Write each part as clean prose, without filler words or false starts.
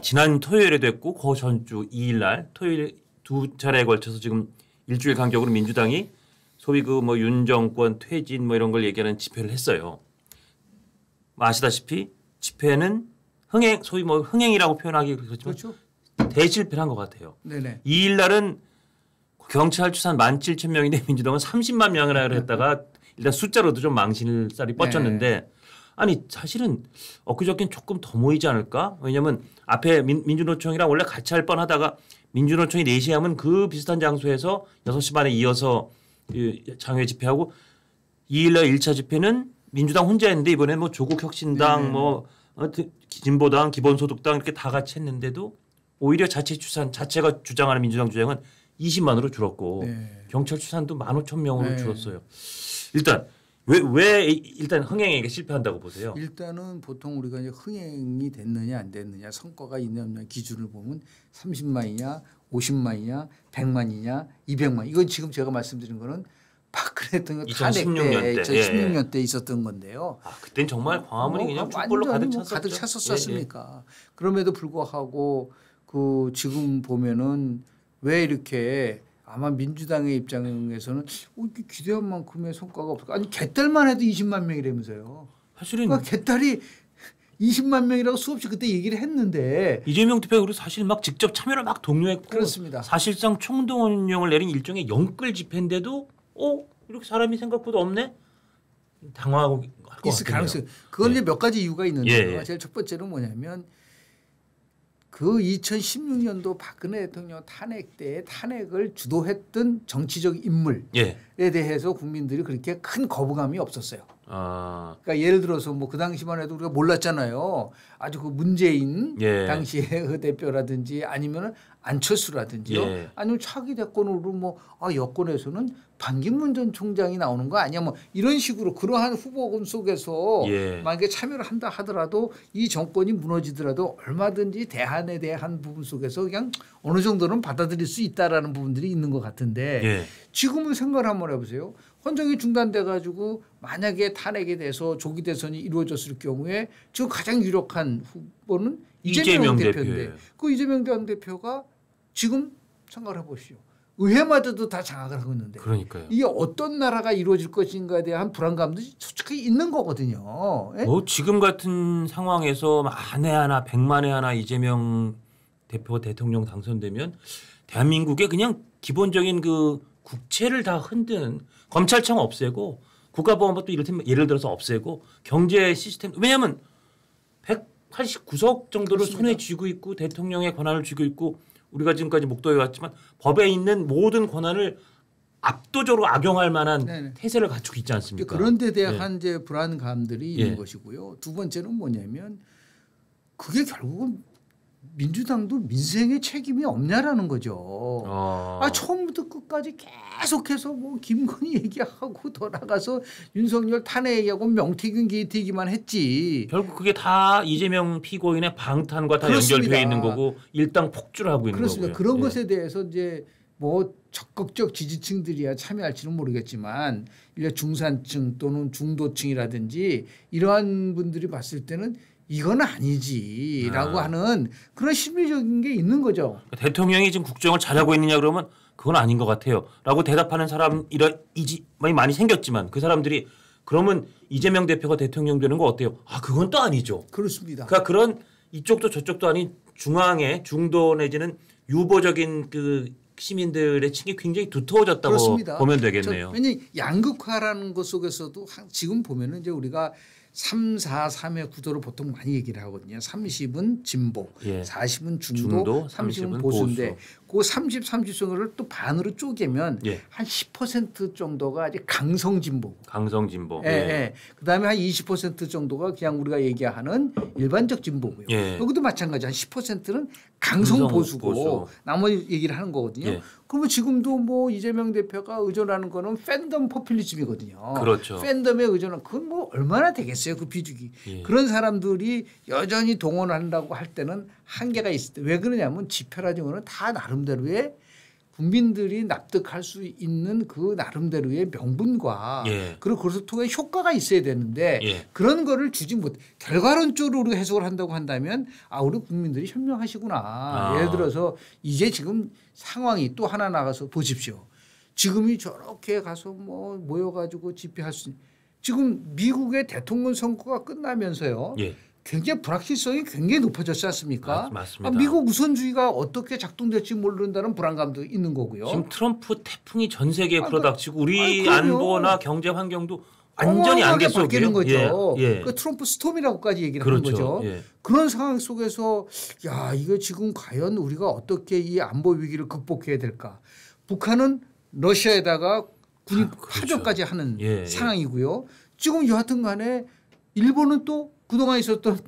지난 토요일에도 했고 그 전주 2일 날 토요일 두 차례에 걸쳐서 지금 일주일 간격으로 민주당이 소위 그 뭐 윤 정권 퇴진 뭐 이런 걸 얘기하는 집회를 했어요. 아시다시피 집회는 흥행 소위 뭐 흥행이라고 표현하기 그렇지만 그렇죠. 대실패를 한 것 같아요. 네네. 2일 날은 경찰 추산 17,000명인데 민주당은 30만 명이라 했다가 일단 숫자로도 좀 망신살이 뻗쳤는데 아니 사실은 엊그저께는 조금 더 모이지 않을까? 왜냐하면 앞에 민주노총이랑 원래 같이 할 뻔하다가 민주노총이 4시에 하면 그 비슷한 장소에서 6시 반에 이어서 장외 집회하고 2일 날 1차 집회는 민주당 혼자 했는데 이번에 뭐 조국혁신당 뭐 진보당 기본소득당 이렇게 다 같이 했는데도 오히려 자체 추산 자체가 주장하는 민주당 주장은 20만으로 줄었고 경찰 추산도 15,000명으로 줄었어요. 일단 왜 일단 흥행에 실패한다고 보세요? 일단은 보통 우리가 이제 흥행이 됐느냐 안 됐느냐 성과가 있느냐 없느냐 기준을 보면 30만이냐 50만이냐 100만이냐 200만 이건 지금 제가 말씀드린 거는 박근혜 대통령 탄핵 때 2016년 때 있었던 건데요. 아 그땐 정말 광화문이 그냥 촛불로 가득 찼었지 않습니까? 그럼에도 불구하고 그 지금 보면은 왜 이렇게 아마 민주당의 입장에서는 이렇게 기대한 만큼의 성과가 없을까? 아니 개딸만 해도 20만 명이라면서요. 사실은 그러니까 개딸이 20만 명이라고 수없이 그때 얘기를 했는데 이재명 대표가 그리고 사실 막 직접 참여를 막 독려했고 그렇습니다. 사실상 총동원령을 내린 일종의 영끌 집회인데도 이렇게 사람이 생각보다 없네? 당황하고 할 것 있을 같아요. 가능성이 그건 이제 몇 가지 이유가 있는데요. 제일 첫 번째는 뭐냐면 그 2016년도 박근혜 대통령 탄핵 때 탄핵을 주도했던 정치적 인물에 대해서 국민들이 그렇게 큰 거부감이 없었어요. 그러니까 예를 들어서 뭐 그 당시만 해도 우리가 몰랐잖아요. 아주 그 문재인 당시의 그 대표라든지 아니면은 안철수라든지요. 아니면 차기 대권으로 뭐 여권에서는 반기문 전 총장이 나오는 거 아니야 뭐 이런 식으로 그러한 후보군 속에서 만약에 참여를 한다 하더라도 이 정권이 무너지더라도 얼마든지 대안에 대한 부분 속에서 그냥 어느 정도는 받아들일 수 있다라는 부분들이 있는 것 같은데 지금은 생각을 한번 해보세요. 헌정이 중단돼 가지고 만약에 탄핵에 대해서 조기 대선이 이루어졌을 경우에 지금 가장 유력한 후보는 이재명 대표인데 그 이재명 대표가 지금 생각을 해보시오. 의회마저도 다 장악을 하고 있는데 그러니까요. 이게 어떤 나라가 이루어질 것인가에 대한 불안감도 솔직히 있는 거거든요. 뭐 지금 같은 상황에서 만에 하나 100만에 하나 이재명 대표 대통령 당선되면 대한민국의 그냥 기본적인 그 국채를 다 흔드는 검찰청 없애고 국가보안법도 이를테면 예를 들어서 없애고 경제 시스템 왜냐하면 189석 정도를 그렇습니다. 손에 쥐고 있고 대통령의 권한을 쥐고 있고 우리가 지금까지 목도해 왔지만 법에 있는 모든 권한을 압도적으로 악용할 만한 태세를 갖추고 있지 않습니까? 그런 데 대한 이제 불안감들이 있는 것이고요. 두 번째는 뭐냐면 그게 결국은 민주당도 민생에 책임이 없냐라는 거죠. 처음부터 끝까지 계속해서 뭐 김건희 얘기하고 돌아가서 윤석열 탄핵 얘기하고 명태균 게이트 얘기만 했지. 결국 그게 다 이재명 피고인의 방탄과 다 연결되어 있는 거고 일당 폭주를 하고 있는 거고요. 그런 것에 대해서 이제 뭐 적극적 지지층들이야 참여할지는 모르겠지만 중산층 또는 중도층이라든지 이러한 분들이 봤을 때는 이건 아니지라고 하는 그런 심리적인 게 있는 거죠. 대통령이 지금 국정을 잘하고 있느냐 그러면 그건 아닌 것 같아요. 라고 대답하는 사람이 많이 생겼지만 그 사람들이 그러면 이재명 대표가 대통령 되는 거 어때요? 그건 또 아니죠. 그렇습니다. 그러니까 그런 이쪽도 저쪽도 아닌 중앙의 중도 내지는 유보적인 그 시민들의 층이 굉장히 두터워졌다고 그렇습니다. 보면 되겠네요. 왜냐하면 양극화라는 것 속에서도 지금 보면은 이제 우리가 3, 4, 3의 구도를 보통 많이 얘기를 하거든요. 30은 진보, 40은 중도 30은 보수인데 그 30, 30성을 또 반으로 쪼개면 한 10% 정도가 아직 강성 진보. 강성 진보. 그다음에 한 20% 정도가 그냥 우리가 얘기하는 일반적 진보고요. 여기도 마찬가지 한 10%는 강성 보수고 나머지 얘기를 하는 거거든요. 그러면 지금도 뭐 이재명 대표가 의존하는 거는 팬덤 포퓰리즘이거든요. 그렇죠. 팬덤에 의존한 그건 뭐 얼마나 되겠어요 그 비중이. 그런 사람들이 여전히 동원한다고 할 때는 한계가 있을 때 왜 그러냐면 집회라는 거는 다 나름대로의 국민들이 납득할 수 있는 그 나름대로의 명분과 예. 그리고 그것을 통해 효과가 있어야 되는데 예. 그런 거를 주지 못. 결과론적으로 우리가 해석을 한다고 한다면 우리 국민들이 현명하시구나. 예를 들어서 이제 지금 상황이 또 하나 나가서 보십시오. 지금이 저렇게 가서 뭐 모여가지고 집회할 수 지금 미국의 대통령 선거가 끝나면서요. 예. 굉장히 불확실성이 굉장히 높아졌지 않습니까? 맞습니다. 미국 우선주의가 어떻게 작동될지 모른다는 불안감도 있는 거고요. 지금 트럼프 태풍이 전 세계에 불어닥치고 우리 안보나 경제 환경도 완전히 안개 속이에요. 바뀌는 거죠. 예. 그 트럼프 스톰이라고까지 얘기를 그렇죠. 하는 거죠. 예. 그런 상황 속에서 야 이거 지금 과연 우리가 어떻게 이 안보 위기를 극복해야 될까? 북한은 러시아에다가 군인 파병까지 하는 상황이고요. 지금 여하튼간에 일본은 또 그동안 있었던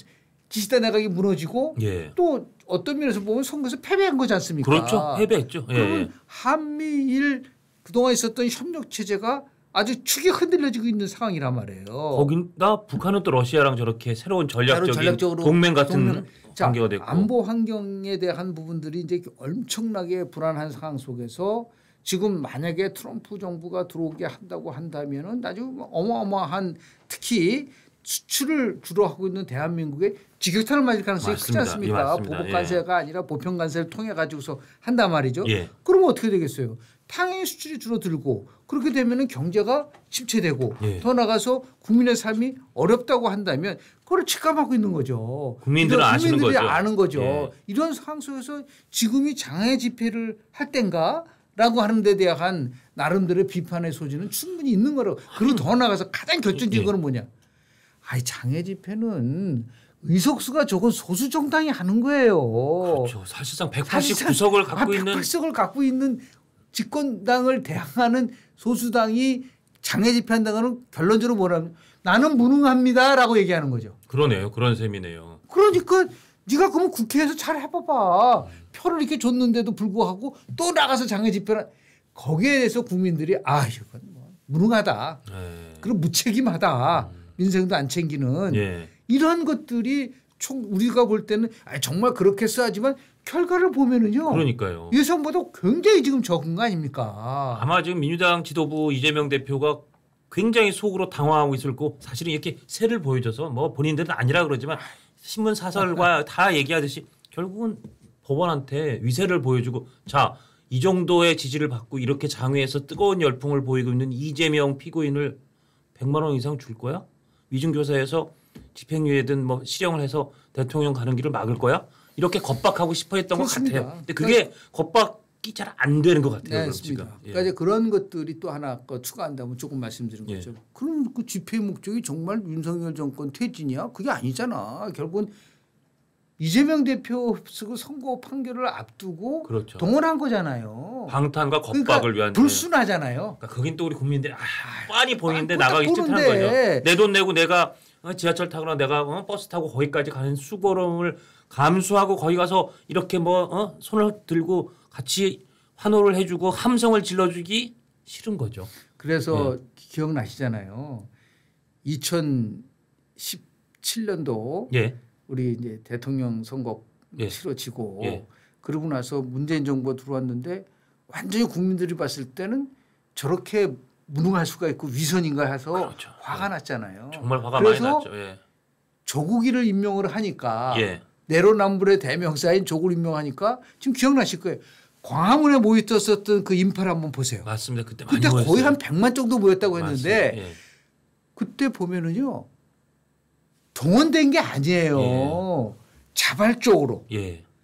기시다 내각이 무너지고 또 어떤 면에서 보면 선거에서 패배한 거지 않습니까? 그렇죠. 패배했죠. 그러면 한미일 그동안 있었던 협력 체제가 아주 축이 흔들려지고 있는 상황이란 말이에요. 거기다 북한은 또 러시아랑 저렇게 새로운 전략적인 동맹 같은 관계가 됐고. 안보 환경에 대한 부분들이 이제 엄청나게 불안한 상황 속에서 지금 만약에 트럼프 정부가 들어오게 한다고 한다면은 나중에 어마어마한 특히 수출을 주로 하고 있는 대한민국에 직격탄을 맞을 가능성이 크지 않습니까? 보복 관세가 아니라 보편 관세를 통해 가지고서 한단 말이죠. 그러면 어떻게 되겠어요? 당연히 수출이 줄어들고 그렇게 되면은 경제가 침체되고 더 나가서 국민의 삶이 어렵다고 한다면 그걸 직감하고 있는 거죠. 국민들은 아는 거죠. 이런 상황 속에서 지금이 장애 집회를 할 땐가? 라고 하는 데 대한 나름대로의 비판의 소지는 충분히 있는 거라고. 그리고 더 나가서 가장 결정적인 거는 뭐냐. 장애 집회는 의석수가 적은 소수 정당이 하는 거예요. 그렇죠. 사실상 189석을 갖고 있는 189석을 갖고 있는 집권당을 대항하는 소수당이 장애 집회한다는 건 결론적으로 뭐라면 나는 무능합니다라고 얘기하는 거죠. 그러네요. 그런 셈이네요. 그러니까 네가 그러면 국회에서 잘 해봐봐. 표를 이렇게 줬는데도 불구하고 또 나가서 장애 집회를 거기에 대해서 국민들이 이건 뭐 무능하다. 그리고 무책임하다. 민생도 안 챙기는 이런 것들이 우리가 볼 때는 정말 그렇게 써야지만 결과를 보면은요. 그러니까요. 예상보다 굉장히 지금 적은 거 아닙니까? 아마 지금 민주당 지도부 이재명 대표가 굉장히 속으로 당황하고 있을 거고 사실은 이렇게 세를 보여줘서 뭐 본인들은 아니라 그러지만 신문 사설과 다 얘기하듯이 결국은 법원한테 위세를 보여주고 이 정도의 지지를 받고 이렇게 장외에서 뜨거운 열풍을 보이고 있는 이재명 피고인을 100만 원 이상 줄 거야? 위중교사에서 집행유예든 뭐 실형을 해서 대통령 가는 길을 막을 거야? 이렇게 겁박하고 싶어 했던 그렇습니다. 것 같아요. 근데 그게 겁박이 잘 안 되는 것 같아요. 네, 맞습니다. 그러니까 이제 그런 것들이 또 하나 추가한다면 조금 말씀드린 거죠. 그럼 그 집회 목적이 정말 윤석열 정권 퇴진이야? 그게 아니잖아. 결국은 이재명 대표 선거 판결을 앞두고 동원한 거잖아요. 방탄과 겁박을 위한. 불순하잖아요. 그러니까 거긴 또 우리 국민들이 뻔히 보이는데 나가기 싫다는 거죠. 내 돈 내고 내가 지하철 타거나 내가 버스 타고 거기까지 가는 수고로움을 감수하고 거기 가서 이렇게 손을 들고 같이 환호를 해주고 함성을 질러주기 싫은 거죠. 그래서 기억나시잖아요. 2017년도 우리 이제 대통령 선거 치러지고 그러고 나서 문재인 정부가 들어왔는데 완전히 국민들이 봤을 때는 저렇게 무능할 수가 있고 위선인가 해서 화가 났잖아요. 정말 화가 많이 났죠. 조국이를 임명을 하니까 내로남불의 대명사인 조국을 임명하니까 지금 기억나실 거예요. 광화문에 모였었던 그 인파를 한번 보세요. 맞습니다. 그때 거의 한 100만 정도 모였다고 했는데 그때 보면은요. 동원된 게 아니에요. 자발적으로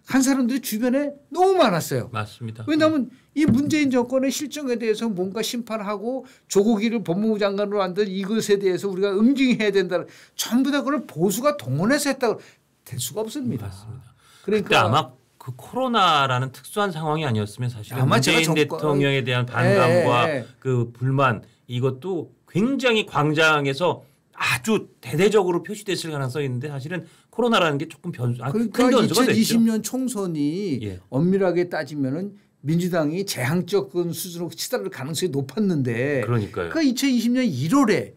한 사람들이 주변에 너무 많았어요. 맞습니다. 왜냐하면 이 문재인 정권의 실정에 대해서 뭔가 심판하고 조국이를 법무부 장관으로 만든 이것에 대해서 우리가 응징해야 된다. 전부 다 그걸 보수가 동원해서 했다고 될 수가 없습니다. 맞습니다. 그러니까 아마 그 코로나라는 특수한 상황이 아니었으면 사실 문재인 대통령에 대한 반감과 그 불만 이것도 굉장히 광장에서 아주 대대적으로 표시됐을 가능성이 있는데 사실은 코로나라는 게 조금 큰 변수가 됐죠. 2020년 총선이 엄밀하게 따지면은 민주당이 재앙적인 수준으로 치달을 가능성이 높았는데 그러니까요. 그 2020년 1월에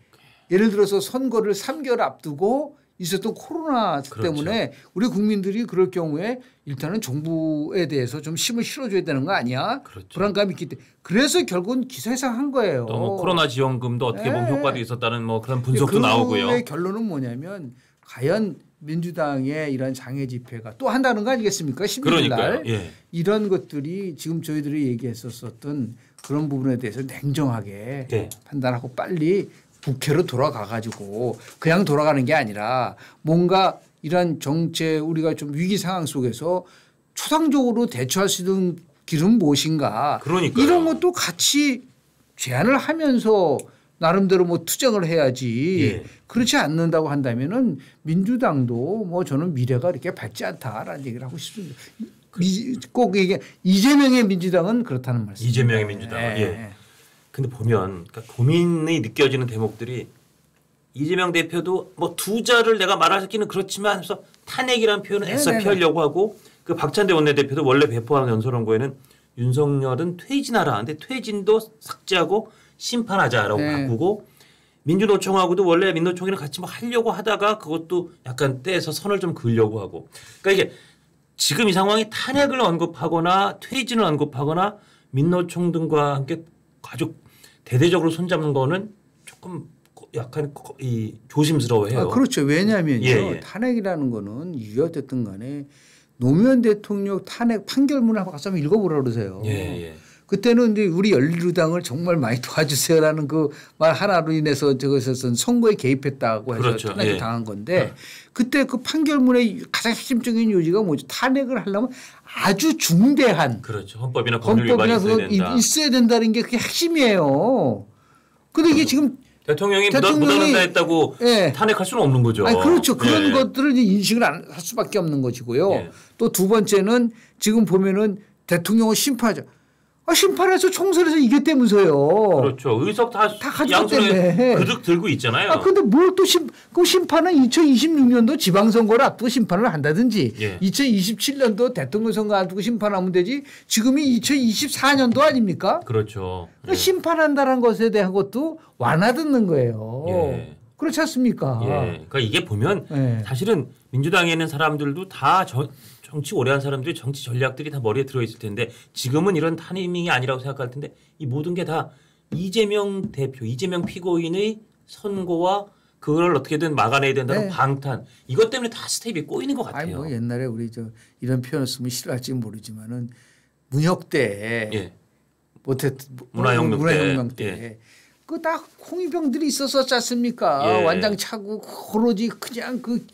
예를 들어서 선거를 3개월 앞두고 있었던 코로나 때문에 우리 국민들이 그럴 경우에 일단은 정부에 대해서 좀 힘을 실어줘야 되는 거 아니야? 불안감이 있기 때문에 그래서 결국은 기사에서 한 거예요. 또 뭐 코로나 지원금도 어떻게 보면 효과도 있었다는 뭐 그런 분석도 나오고요. 그 결론은 뭐냐면 과연 민주당의 이런 장애 집회가 또 한다는 거 아니겠습니까? 16일 날 이런 것들이 지금 저희들이 얘기했었던 그런 부분에 대해서 냉정하게 판단하고 빨리 국회로 돌아가 가지고 그냥 돌아가는 게 아니라 뭔가 이런 정체 우리가 좀 위기 상황 속에서 초당적으로 대처할 수 있는 길은 무엇인가. 그러니까요. 이런 것도 같이 제안을 하면서 나름대로 뭐 투쟁을 해야지. 그렇지 않는다고 한다면은 민주당도 뭐 저는 미래가 이렇게 밝지 않다라는 얘기를 하고 싶습니다. 꼭 이게 이재명의 민주당은 그렇다는 말씀. 이재명의 민주당. 근데 보면 그러니까 고민이 느껴지는 대목들이 이재명 대표도 뭐 투자를 내가 말하기는 그렇지만 해서 탄핵이라는 표현을 애써 피하려고 하고 그 박찬대 원내대표도 원래 배포한 연설원고에는 윤석열은 퇴진하라. 근데 퇴진도 삭제하고 심판하자라고 바꾸고 민주노총하고도 원래 민노총이랑 같이 뭐 하려고 하다가 그것도 약간 떼서 선을 좀 그으려고 하고. 그러니까 이게 지금 이 상황이 탄핵을 언급하거나 퇴진을 언급하거나 민노총 등과 함께 아주 대대적으로 손잡는 거는 조금 약간 조심스러워해요. 그렇죠. 왜냐하면요. 탄핵이라는 거는 이유가 됐든 간에 노무현 대통령 탄핵 판결문을 가서 한번 읽어보라 그러세요. 그때는 이제 우리 열린우리당을 정말 많이 도와주세요라는 그 말 하나로 인해서 저것에서 선거에 개입했다고 해서 탄핵을 당한 건데 그때 그 판결문의 가장 핵심적인 요지가 뭐죠? 탄핵을 하려면 아주 중대한 헌법이나 법률 위반이 있어야 된다는 게 그게 핵심이에요. 근데 이게 지금 대통령이 묻어낸다 했다고 탄핵할 수는 없는 거죠. 그렇죠. 그런 것들을 이제 인식을 할 수밖에 없는 것이고요. 또 두 번째는 지금 보면은 대통령을 심판하자. 심판해서 총선에서 이겼다면서요. 그렇죠. 의석 다 양손에 그득 들고 있잖아요. 그런데 뭘 또 그 심판은 2026년도 지방선거를 앞두고 심판을 한다든지 2027년도 대통령 선거 앞두고 심판하면 되지 지금이 2024년도 아닙니까? 그렇죠. 그러니까 심판한다는 것에 대한 것도 완화듣는 거예요. 그렇지 않습니까? 그러니까 이게 보면 사실은 민주당에 있는 사람들도 다 정치 오래 한 사람들이 정치 전략들이 다 머리에 들어있을 텐데 지금은 이런 타이밍이 아니라고 생각할 텐데 이 모든 게 다 이재명 대표, 이재명 피고인의 선고와 그걸 어떻게든 막아내야 된다는 방탄 이것 때문에 다 스텝이 꼬이는 것 같아요. 뭐 옛날에 우리 이런 표현을 쓰면 싫어할지 모르지만은 문혁 때 문화혁명 때 그 다 홍위병들이 있었었지 않습니까? 완장 차고 오로지 그냥 그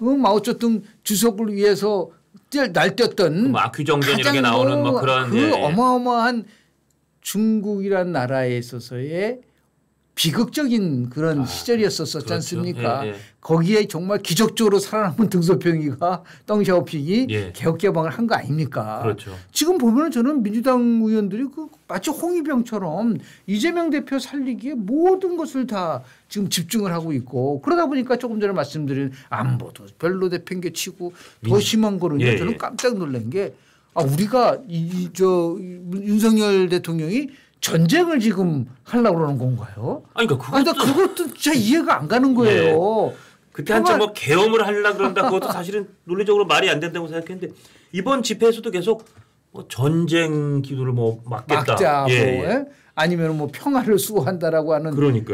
마오쩌둥 주석을 위해서 날뛰었던 아큐정전 이렇게 나오는 뭐 그런 어마어마한 중국이라는 나라에 있어서의 비극적인 그런 시절이었었지 않습니까? 거기에 정말 기적적으로 살아남은 등소평이가 덩샤오핑이 개혁개방을 한 거 아닙니까? 지금 보면 저는 민주당 의원들이 마치 홍위병처럼 이재명 대표 살리기에 모든 것을 다 지금 집중을 하고 있고 그러다 보니까 조금 전에 말씀드린 안보도 별로 내팽개치고 더 심한 거는요. 저는 깜짝 놀란 게 우리가 윤석열 대통령이 전쟁을 지금 하려고 그러는 건가요? 그러니까 그것도 진짜 이해가 안 가는 거예요. 그때 한참 뭐 계엄을 하려고 그런다 그것도 사실은 논리적으로 말이 안 된다고 생각했는데 이번 집회에서도 계속 뭐 전쟁 기도를 뭐 막자 아니면 뭐 평화를 수호한다라고 하는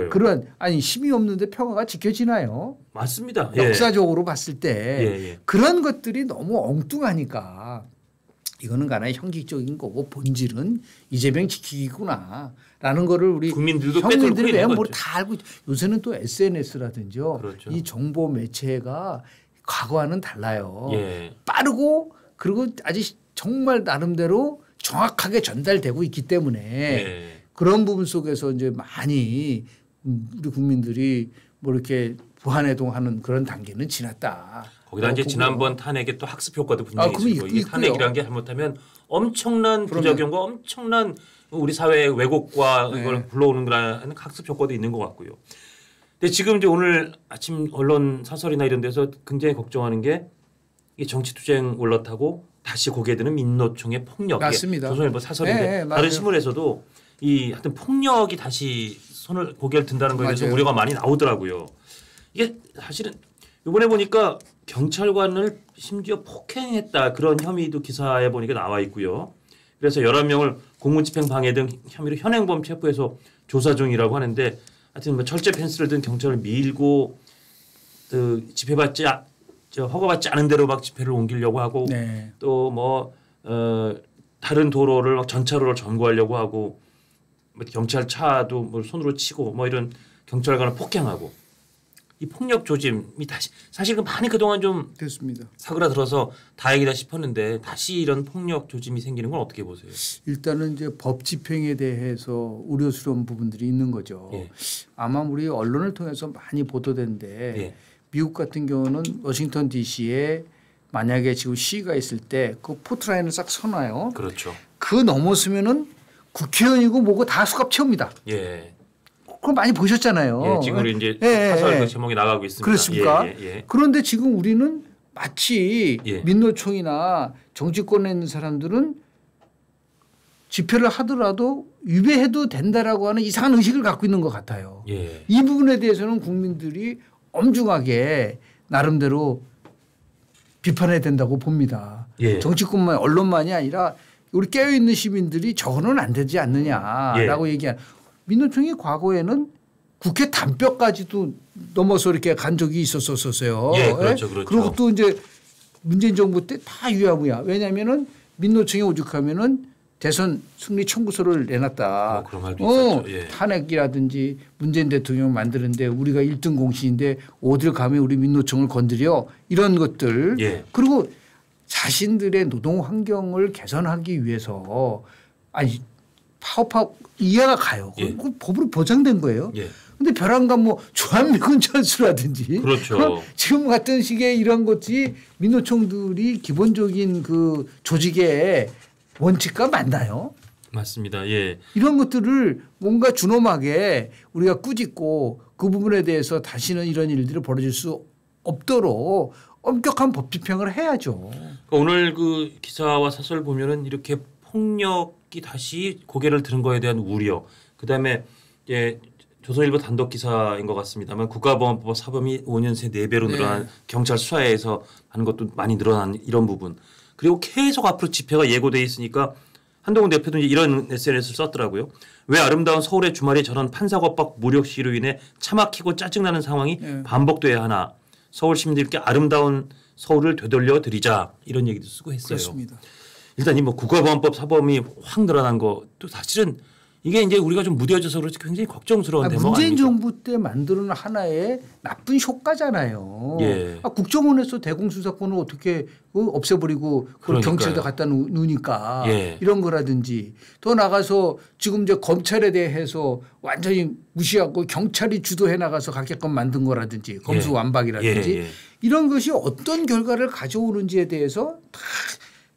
그런 힘이 없는데 평화가 지켜지나요? 맞습니다. 역사적으로 봤을 때 그런 것들이 너무 엉뚱하니까 이거는 가나의 형식적인 거고 본질은 이재명 지키기구나라는 거를 우리 국민들이 왜 뭘 다 알고 요새는 또 SNS라든지요. 이 정보 매체가 과거와는 달라요. 빠르고 그리고 아주 정말 나름대로 정확하게 전달되고 있기 때문에 그런 부분 속에서 이제 많이 우리 국민들이 뭐 이렇게 부안해동하는 그런 단계는 지났다. 거기다 이제 지난번 탄핵에 또 학습 효과도 분명히 있고 이게 탄핵이라는 게 잘못하면 엄청난 부작용과 엄청난 우리 사회의 왜곡과 이걸 불러오는 거라는 학습 효과도 있는 것 같고요. 근데 지금 이제 오늘 아침 언론 사설이나 이런 데서 굉장히 걱정하는 게 이 정치투쟁 올라타고 다시 고개에 드는 민노총의 폭력. 맞습니다. 조선일보 사설인데 다른 신문에서도 이 하여튼 폭력이 다시 고개를 든다는 거에 대해서 우려가 많이 나오더라고요. 이게 사실은 이번에 보니까 경찰관을 심지어 폭행했다 그런 혐의도 기사에 보니까 나와 있고요. 그래서 11명을 공무집행 방해 등 혐의로 현행범 체포해서 조사 중이라고 하는데 하여튼 뭐 철제 펜스를 든 경찰을 밀고 그 허가받지 않은 대로 막 집회를 옮기려고 하고 네. 또 뭐 다른 도로를 막 전차로를 점거하려고 하고 경찰 차도 뭐 손으로 치고 뭐 이런 경찰관을 폭행하고 이 폭력 조짐이 다시 사실 많이 그동안 좀 됐습니다. 사그라들어서 다행이다 싶었는데 다시 이런 폭력 조짐이 생기는 건 어떻게 보세요? 일단은 이제 법 집행에 대해서 우려스러운 부분들이 있는 거죠. 예. 아마 우리 언론을 통해서 많이 보도된데 예. 미국 같은 경우는 워싱턴 DC에 만약에 지금 시위가 있을 때 그 포트라인을 싹 서놔요. 그렇죠. 그 넘었으면은 국회의원이고 뭐고 다 수갑 채웁니다. 예. 그거 많이 보셨잖아요. 예, 지금 이제 예, 사설 예. 그 제목이 나가고 있습니다. 그렇습니까? 예, 예. 그런데 지금 우리는 마치 예. 민노총이나 정치권에 있는 사람들은 집회를 하더라도 위배해도 된다라고 하는 이상한 의식을 갖고 있는 것 같아요. 예. 이 부분에 대해서는 국민들이 엄중하게 나름대로 비판해야 된다고 봅니다. 예. 정치권만 언론만이 아니라 우리 깨어있는 시민들이 저거는 안 되지 않느냐라고 얘기한 민노총이 과거에는 국회 단뼈까지도 넘어서 이렇게 간 적이 있었어요. 예, 그렇죠, 그렇죠. 그리고 또 이제 문재인 정부 때 다 유야무야. 왜냐하면은 민노총이 오죽하면은 대선 승리 청구서를 내놨다. 그런 말도 있었죠. 예. 탄핵이라든지 문재인 대통령 만드는데 우리가 1등 공신인데 어딜 감히 우리 민노총을 건드려 이런 것들. 예. 그리고 자신들의 노동 환경을 개선하기 위해서 아니 파업하고 이해가 가요. 예. 그 법으로 보장된 거예요. 예. 근데 벼랑간 뭐 주한미군 전술라든지 그렇죠. 지금 같은 식의 이런 것이 민노총들이 기본적인 그 조직의 원칙과 맞나요? 맞습니다. 예. 이런 것들을 뭔가 준엄하게 우리가 꾸짖고 그 부분에 대해서 다시는 이런 일들이 벌어질 수 없도록 엄격한 법 집행을 해야죠. 오늘 그 기사와 사설 보면은 이렇게 폭력이 다시 고개를 드는 거에 대한 우려, 그다음에 예, 조선일보 단독 기사인 것 같습니다만 국가보안법 사범이 5년 새 4배로 늘어난 네. 경찰 수사에서 하는 것도 많이 늘어난 이런 부분. 그리고 계속 앞으로 집회가 예고돼 있으니까 한동훈 대표도 이제 이런 SNS를 썼더라고요. 왜 아름다운 서울의 주말에 저런 판사법박 무력 시위로 인해 차 막히고 짜증나는 상황이 반복돼야 하나. 서울 시민들께 아름다운 서울을 되돌려 드리자 이런 얘기도 쓰고 했어요. 그렇습니다. 일단 이 뭐 국가보안법 사범이 확 늘어난 것도 사실은 이게 이제 우리가 좀 무뎌져서 그렇지 굉장히 걱정스러운 대목 문재인 아닙니까? 정부 때 만드는 하나의 나쁜 효과잖아요. 예. 국정원에서 대공수사권을 어떻게 없애버리고 그걸 경찰에다 갖다 놓으니까 예. 이런 거라든지 더 나가서 지금 이제 검찰에 대해서 완전히 무시하고 경찰이 주도해 나가서 갖게끔 만든 거라든지 검수완박이라든지 예. 예. 이런 것이 어떤 결과를 가져오는지에 대해서 다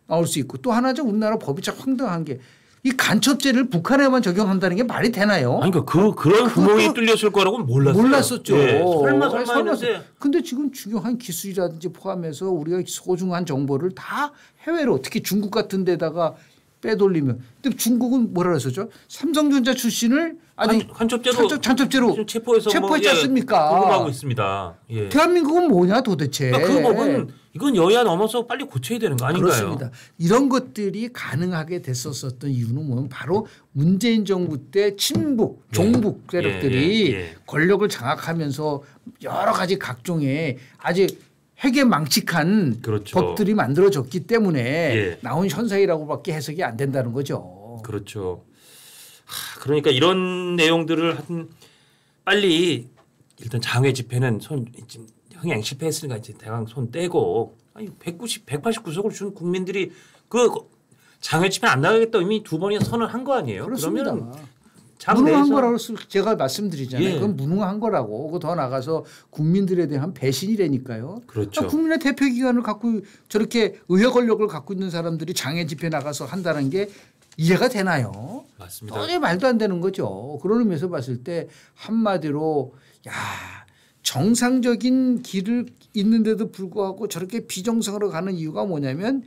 나올 수 있고 또 하나죠. 우리나라 법이 참 황당한 게 이 간첩죄를 북한에만 적용한다는 게 말이 되나요? 아니 그러니까 그런 구멍이 뚫렸을 거라고는 몰랐었죠. 예. 설마 했는데. 근데 지금 중요한 기술이라든지 포함해서 우리가 소중한 정보를 다 해외로 특히 중국 같은 데다가 빼돌리면 근데 중국은 뭐라 그랬었죠? 삼성전자 출신을 아주 간첩죄로 체포했지 않습니까? 구금하고 있습니다. 예. 대한민국은 뭐냐 도대체. 그러니까 그 법은 이건 여야 넘어서 빨리 고쳐야 되는 거 아닌가요? 그렇습니다. 이런 것들이 가능하게 됐었던 이유는 뭐냐면 바로 문재인 정부 때 친북, 종북 세력들이 권력을 장악하면서 여러 가지 각종의 아주 회계망측한 그렇죠. 법들이 만들어졌기 때문에 나온 현상이라고밖에 해석이 안 된다는 거죠. 그렇죠. 그러니까 이런 내용들을 빨리 일단 장외 집회는 흥행 실패했으니까 이제 대강 손 떼고 189석을 준 국민들이 그 장외 집회 안 나가겠다 이미 2번이나 선언한 거 아니에요? 그렇습니다. 그러면 무능한 거라고 제가 말씀드리잖아요. 예. 그건 무능한 거라고. 그 더 나가서 국민들에 대한 배신이라니까요. 그렇죠. 국민의 대표 기관을 갖고 저렇게 의회 권력을 갖고 있는 사람들이 장외 집회 나가서 한다는 게 이해가 되나요? 맞습니다. 전혀 말도 안 되는 거죠. 그런 의미에서 봤을 때 한마디로 정상적인 길을 있는데도 불구하고 저렇게 비정상으로 가는 이유가 뭐냐면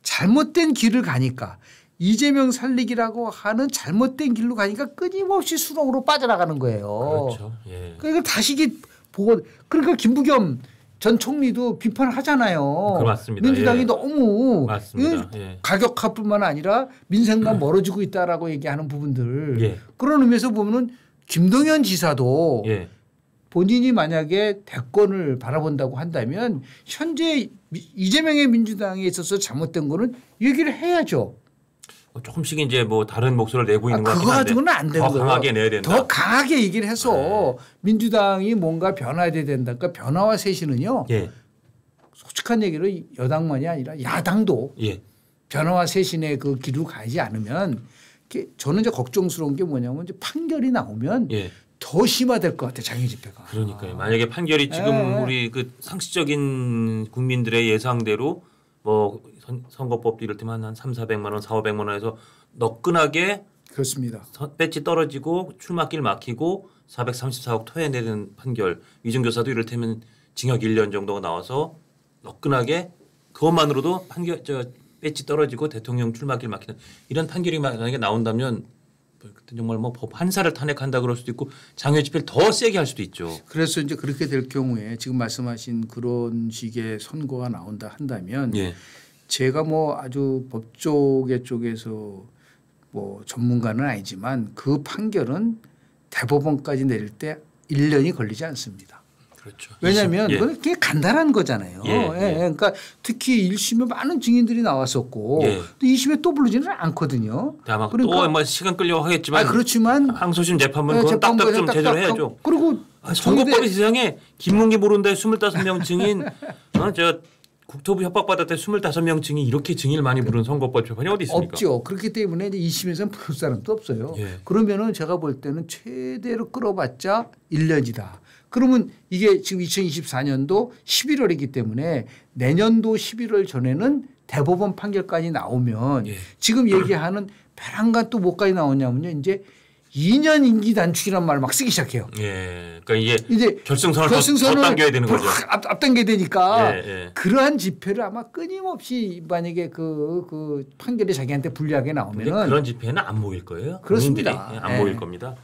잘못된 길을 가니까 이재명 살리기라고 하는 잘못된 길로 가니까 끊임없이 수렁으로 빠져나가는 거예요. 그렇죠. 예. 그러니까 다시 보고 그러니까 김부겸 전 총리도 비판을 하잖아요. 맞습니다. 민주당이 예. 너무 맞습니다. 예. 가격화뿐만 아니라 민생과 멀어지고 있다라고 얘기하는 부분들. 예. 그런 의미에서 보면은 김동연 지사도 예. 본인이 만약에 대권을 바라본다고 한다면 현재 이재명의 민주당에 있어서 잘못된 거는 얘기를 해야죠. 조금씩 이제 뭐 다른 목소리를 내고 있는 것 같긴 그거 한데 가지고는 안 되는 더 거예요. 강하게 내야 된다. 더 강하게 얘기를 해서 민주당이 뭔가 변화돼야 된다. 그러니까 변화와 쇄신은요. 예. 솔직한 얘기로 여당만이 아니라 야당도 예. 변화와 쇄신의 그 길로 가지 않으면 저는 이제 걱정스러운 게 뭐냐면 이제 판결이 나오면 예. 더 심화될 것 같아요. 장애 집회가. 그러니까요. 만약에 판결이 지금 우리 그 상식적인 국민들의 예상대로 뭐 선거법도 이를테면 한 3,400만 원, 4,500만 원에서 너끈하게 그렇습니다. 배지 떨어지고 출마길 막히고 434억 토해내는 판결. 위증교사도 이를테면 징역 1년 정도가 나와서 너끈하게 그것만으로도 판결 배지 떨어지고 대통령 출마길 막히는 이런 판결이 만약에 나온다면 그때 정말 뭐 법 한사를 탄핵한다 그럴 수도 있고 장외 집회를 더 세게 할 수도 있죠. 그래서 이제 그렇게 될 경우에 지금 말씀하신 그런 식의 선고가 나온다 한다면 예. 제가 뭐 아주 법조계 쪽에서 뭐 전문가는 아니지만 그 판결은 대법원까지 내릴 때 1년이 걸리지 않습니다. 그렇죠. 왜냐하면 예. 그건 그게 간단한 거잖아요. 예. 예. 그러니까 특히 1심에 많은 증인들이 나왔었고 예. 또 2심에 또 부르지는 않거든요. 아마 그러니까 또 뭐 시간 끌려고 하겠지만 그렇지만 항소심 재판은 그건 딱딱 좀 제대로 해야죠. 그리고 선거법의 세상에 김문기 모른다에 25명 증인 저 국토부 협박받을 때 25명 증인 이렇게 증인을 많이 부른 선거법 재판이 어디 있습니까? 없죠. 그렇기 때문에 이제 2심에서는 부를 사람도 없어요. 예. 그러면은 제가 볼 때는 최대로 끌어봤자 1년이다. 그러면 이게 지금 2024년도 11월이기 때문에 내년도 11월 전에는 대법원 판결까지 나오면 예. 지금 얘기하는 벼랑간 또 뭐까지 나오냐면요. 이제 2년 임기 단축이라는 말을 막 쓰기 시작해요. 예. 그러니까 이제 결승선을 더 당겨야 되는 거죠. 앞당겨야 되니까 예. 그러한 집회를 아마 끊임없이 만약에 그 판결이 자기한테 불리하게 나오면은 그런 집회는 안 모일 거예요. 그렇습니다. 안 모일 겁니다.